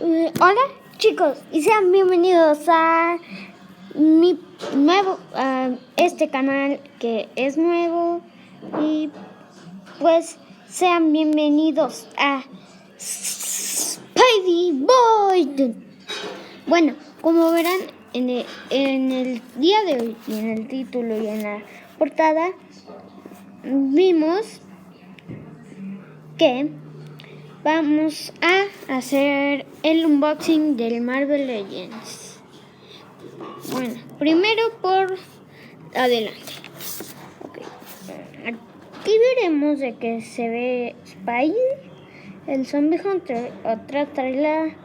Hola chicos y sean bienvenidos a mi nuevo, este canal que es nuevo y pues sean bienvenidos a Spidey Boy. Bueno, como verán en el día de hoy y en el título y en la portada vimos que vamos a hacer el unboxing del Marvel Legends. Bueno, primero por adelante. Okay. Aquí veremos de que se ve Spidey, el Zombie Hunter. Otra trae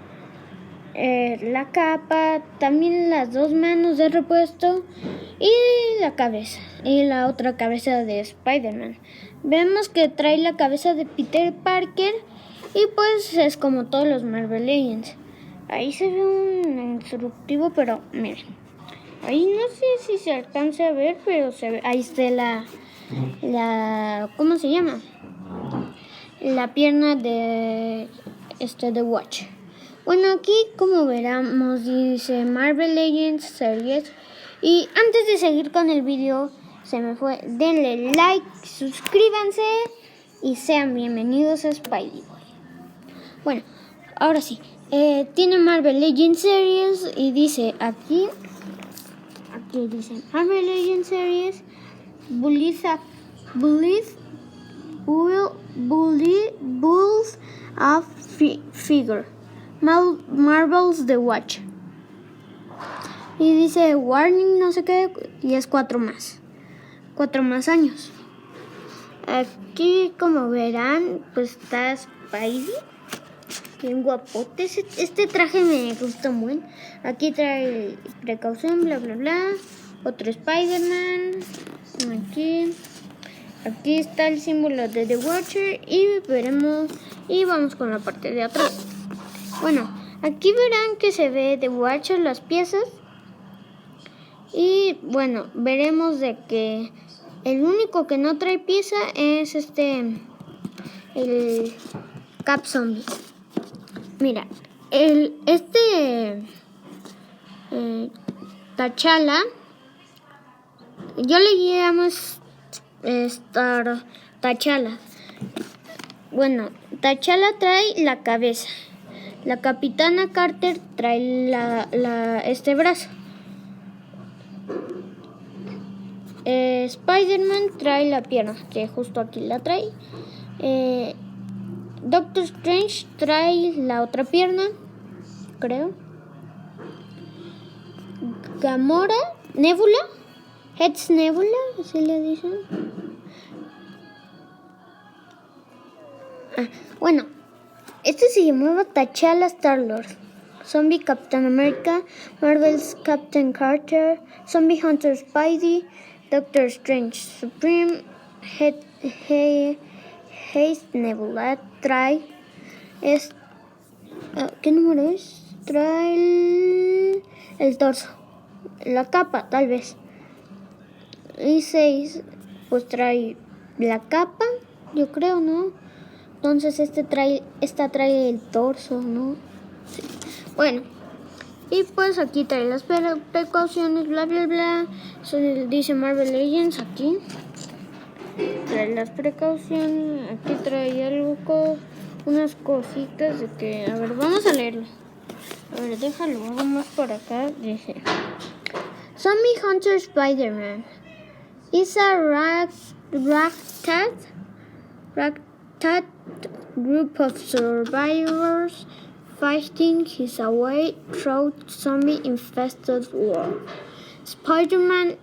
la capa, también las dos manos de repuesto y la cabeza. Y la otra cabeza de Spider-Man. Vemos que trae la cabeza de Peter Parker. Y pues es como todos los Marvel Legends. Ahí se ve un instructivo, pero miren. Ahí no sé si se alcanza a ver, pero se ve. Ahí está la ¿cómo se llama? La pierna de Watch. Bueno, aquí como veremos dice Marvel Legends Series. Y antes de seguir con el video, se me fue. Denle like, suscríbanse y sean bienvenidos a Spidey. Bueno, ahora sí, tiene Marvel Legends Series y dice aquí dice Marvel Legends Series Bulls of Figure Marvel's The Watch y dice Warning no sé qué y es 4 más años. Aquí como verán pues está Spidey. Bien guapote. Este traje me gusta muy. Aquí trae precaución, bla, bla, bla. Otro Spider-Man. Aquí está el símbolo de The Watcher. Y veremos. Y vamos con la parte de atrás. Bueno, aquí verán que se ve The Watcher, las piezas. Y bueno, veremos de que el único que no trae pieza es el Cap Zombie. Mira, T'Challa, yo le llamo T'Challa. Bueno, T'Challa trae la cabeza. La Capitana Carter trae este brazo. Spider-Man trae la pierna, que justo aquí la trae. Doctor Strange trae la otra pierna, creo. Gamora, Nebula, Heads Nebula, así le dicen. Bueno, este se llamaba T'Challa Star-Lord, Zombie Captain America, Marvel's Captain Carter, Zombie Hunter Spidey, Doctor Strange Supreme, Haze Nebula trae ¿qué número es? Trae el torso, la capa tal vez. Y 6 pues trae la capa, yo creo, ¿no? Entonces esta trae el torso, ¿no? Sí. Bueno, y pues aquí trae las precauciones, bla bla bla. Eso dice Marvel Legends aquí. Trae las precauciones, aquí trae algo unas cositas de que, a ver, vamos a leerlo. A ver, déjalo, hago más por acá. Dice Zombie Hunter Spider-Man is a ragtag group of survivors fighting his way through zombie-infested world. Spider-Man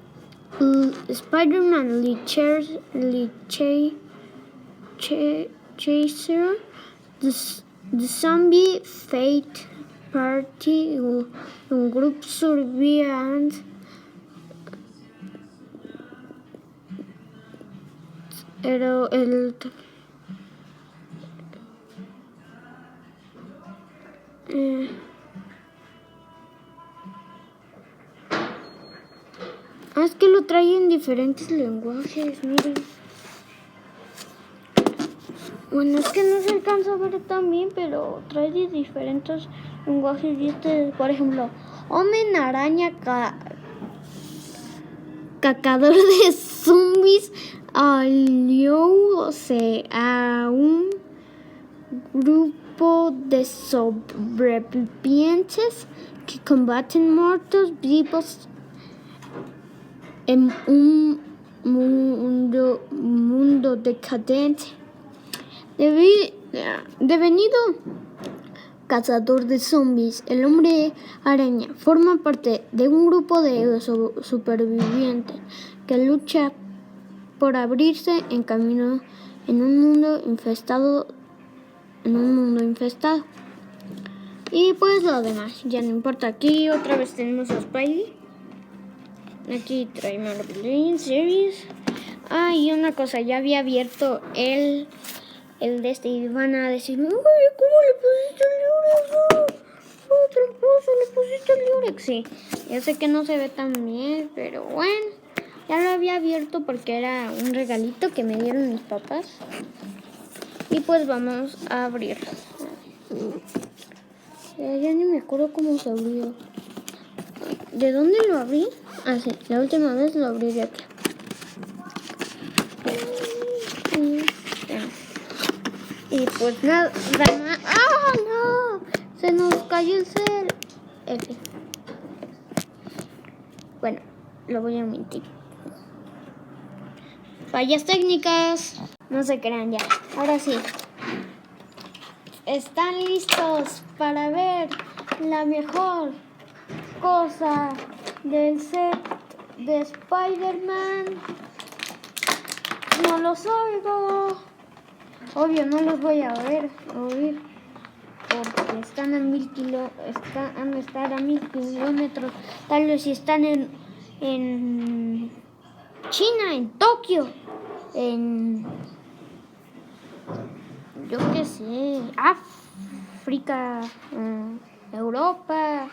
Chaser, the Zombie Fate Party, un grupo surviviente pero es que lo trae en diferentes lenguajes, miren. Bueno, es que no se alcanza a ver tan bien, pero trae de diferentes lenguajes. Y por ejemplo, Hombre Araña cazador de zombies alióse a un grupo de sobrevivientes que combaten muertos vivos en un mundo decadente. Devenido cazador de zombies, el Hombre Araña forma parte de un grupo de supervivientes que lucha por abrirse en camino en un mundo infestado. Y pues lo demás, ya no importa. Aquí otra vez tenemos a Spidey. Aquí trae Marvel Legends Series. Y una cosa, ya había abierto el de este y van a decir, uy, ¿cómo le pusiste el Lurex? Tramposo, le pusiste el Lurex. Sí, ya sé que no se ve tan bien, pero bueno, ya lo había abierto porque era un regalito que me dieron mis papás. Y pues vamos a abrirlo. Ya ni me acuerdo cómo se abrió. ¿De dónde lo abrí? Sí, la última vez lo abrí de aquí. Y pues nada más. No! Se nos cayó el cel. F. Bueno, lo voy a mentir. Fallas técnicas. No se crean ya. Ahora sí. ¿Están listos para ver la mejor cosa del set de Spider-Man? No los oigo. Obvio, no los voy a oír porque están a 1000 kilómetros. Tal vez si están en China, en Tokio, en yo qué sé, África, Europa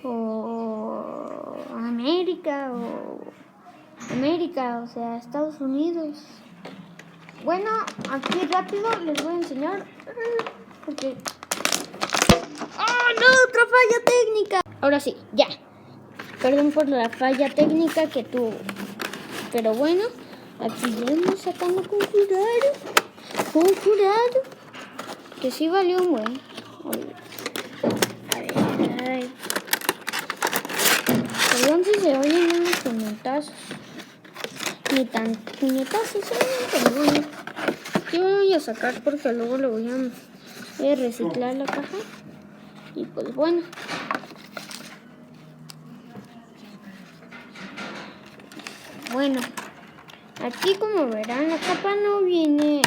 o América, o sea, Estados Unidos. Bueno, aquí rápido les voy a enseñar porque... no! ¡Otra falla técnica! Ahora sí, ya. Perdón por la falla técnica que tuvo. Pero bueno, aquí vamos sacando con cuidado. Que sí valió un buen. A ver. Perdón si se oyen unos puñetazos. Ni tan puñetazos, pero bueno. Yo voy a sacar porque luego lo voy a reciclar la caja. Y pues bueno. Bueno, aquí como verán la capa no viene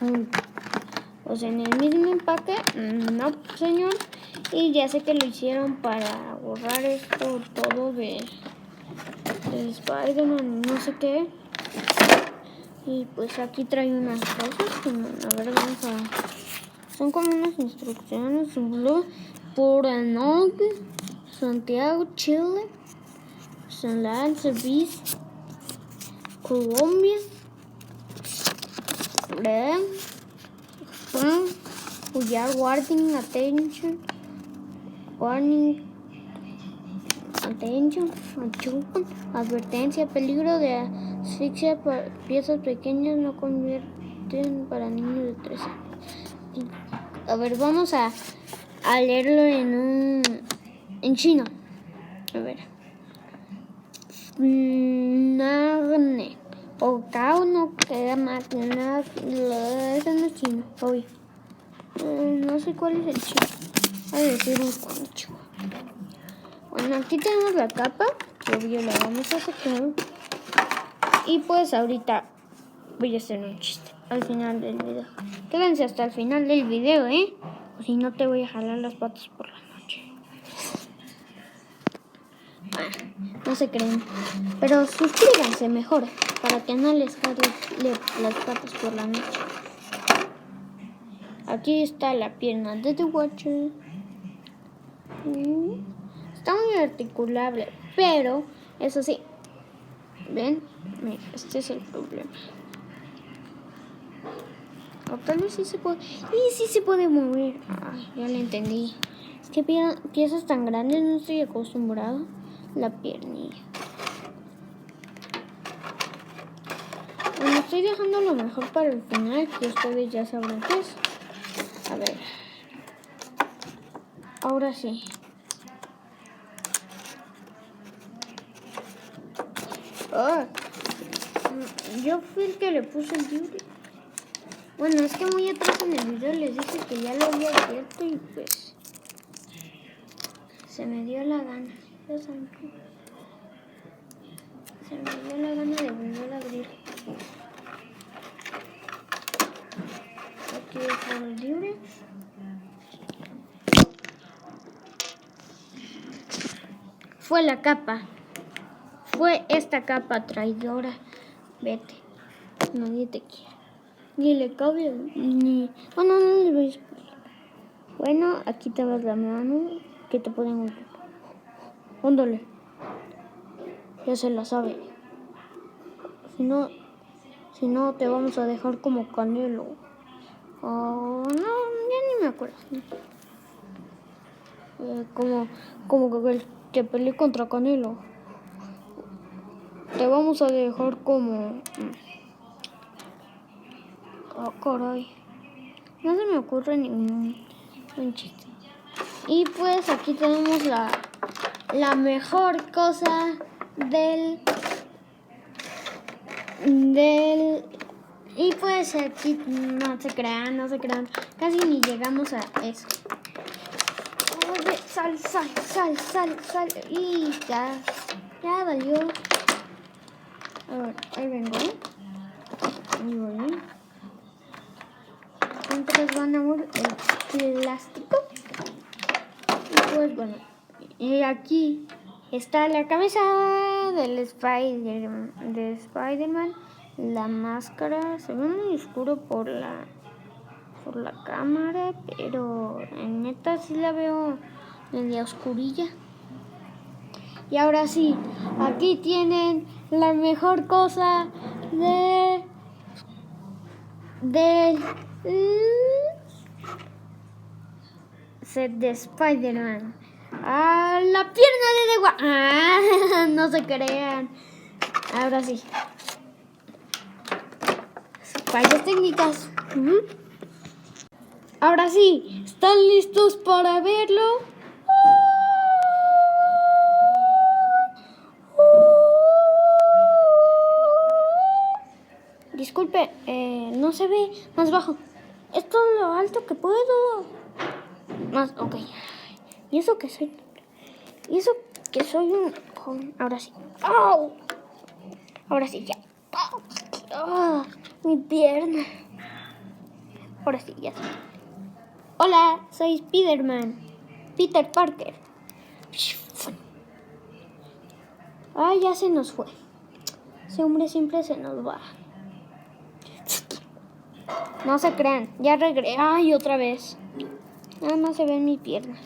junto. O sea, en el mismo empaque, no señor. Y ya sé que lo hicieron para borrar esto todo de Spider-Man, no sé qué. Y pues aquí trae unas cosas, como, a ver, son como unas instrucciones, por Anog, Santiago, Chile, San Lázaro, Service, Colombia, we are warning attention, advertencia, peligro de asfixia, piezas pequeñas no convierten para niños de 3 años. A ver, vamos a leerlo en chino. A ver. Nagne. O cao no queda máquina. Eso no es chino. Hoy. No sé cuál es el chino. A decir un concho. Bueno, aquí tenemos la capa. Que obvio la vamos a sacar. Y pues ahorita voy a hacer un chiste al final del video. Quédense hasta el final del video, o si no te voy a jalar las patas por la noche. No se creen. Pero suscríbanse mejor para que no les jale las patas por la noche. Aquí está la pierna de The Watcher. Está muy articulable, pero eso sí. ¿Ven? Este es el problema. O tal vez sí se puede. Y sí se puede mover. Ay, ya lo entendí. Es que piezas tan grandes no estoy acostumbrado. La piernilla. Bueno, estoy dejando lo mejor para el final, que ustedes ya sabrán qué es. A ver. Ahora sí. Oh, yo fui el que le puse el Durex. Bueno, es que muy atrás en el video les dije que ya lo había abierto y pues se me dio la gana. Ya saben que se me dio la gana de volver a abrir. Aquí dejo el Durex. Fue la capa. Fue esta capa traidora. Vete. Nadie te quiere. Ni le cabe, ni... Bueno, no le voy a explicar. Bueno, aquí te vas la mano. Que te podemos ver. Ándale. Ya se la sabe. Si no te vamos a dejar como Canelo. Oh, no, ya ni me acuerdo. Como que el que peleé contra Canelo. Te vamos a dejar como... Oh, caray. No se me ocurre ningún chiste. Y pues aquí tenemos la mejor cosa del... Y pues aquí no se crean. Casi ni llegamos a eso. Oye, sal. Y ya valió. A ver, ahí vengo. Ahí voy. Entonces van a ver el plástico. Y pues bueno. Y aquí está la cabeza del Spider-Man. La máscara se ve muy oscuro por la cámara, pero en neta sí la veo media oscurilla. Y ahora sí, aquí tienen la mejor cosa del set de Spider-Man. La pierna de Degua. No se crean. Ahora sí. Fallas técnicas. Ahora sí, ¿están listos para verlo? Disculpe, no se ve más bajo. Esto es lo alto que puedo. Más, ok. ¿Y eso que soy? Un joven. Ahora sí. ¡Au! Ahora sí, ya. ¡Oh! Mi pierna. Ahora sí, ya. Hola, soy Spider-Man. Peter Parker. Ay, ya se nos fue. Ese hombre siempre se nos va. No se crean, ya regresé. Ay, otra vez. Nada más se ve mi pierna.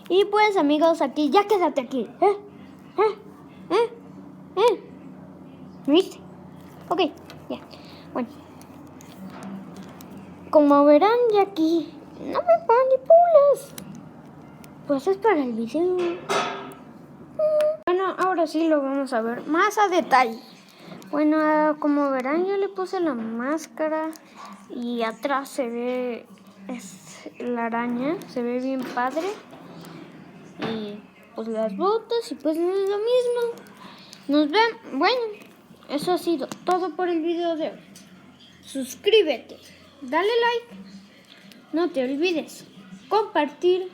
Y pues, amigos, aquí, ya quédate aquí. ¿Viste? Ok, ya. Bueno. Como verán, ya aquí no me manipules. Pues es para el video. Bueno, ahora sí lo vamos a ver más a detalle. Bueno, como verán, yo le puse la máscara y atrás se ve la araña, se ve bien padre. Y pues las botas y pues es lo mismo. Nos ven. Bueno, eso ha sido todo por el video de hoy. Suscríbete, dale like, no te olvides compartir,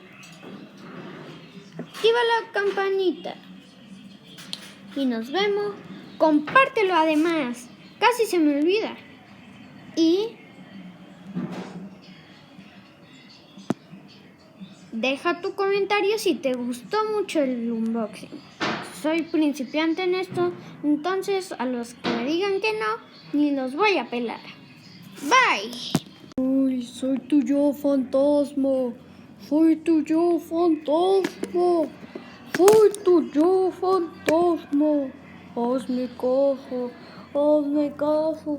activa la campanita y nos vemos. Compártelo además, casi se me olvida. Y deja tu comentario si te gustó mucho el unboxing. Soy principiante en esto, entonces a los que me digan que no, ni los voy a pelar. Bye. Uy, soy tu yo fantasma. Soy tu yo fantasma. Soy tu yo fantasma. Hazme caso. Hazme caso.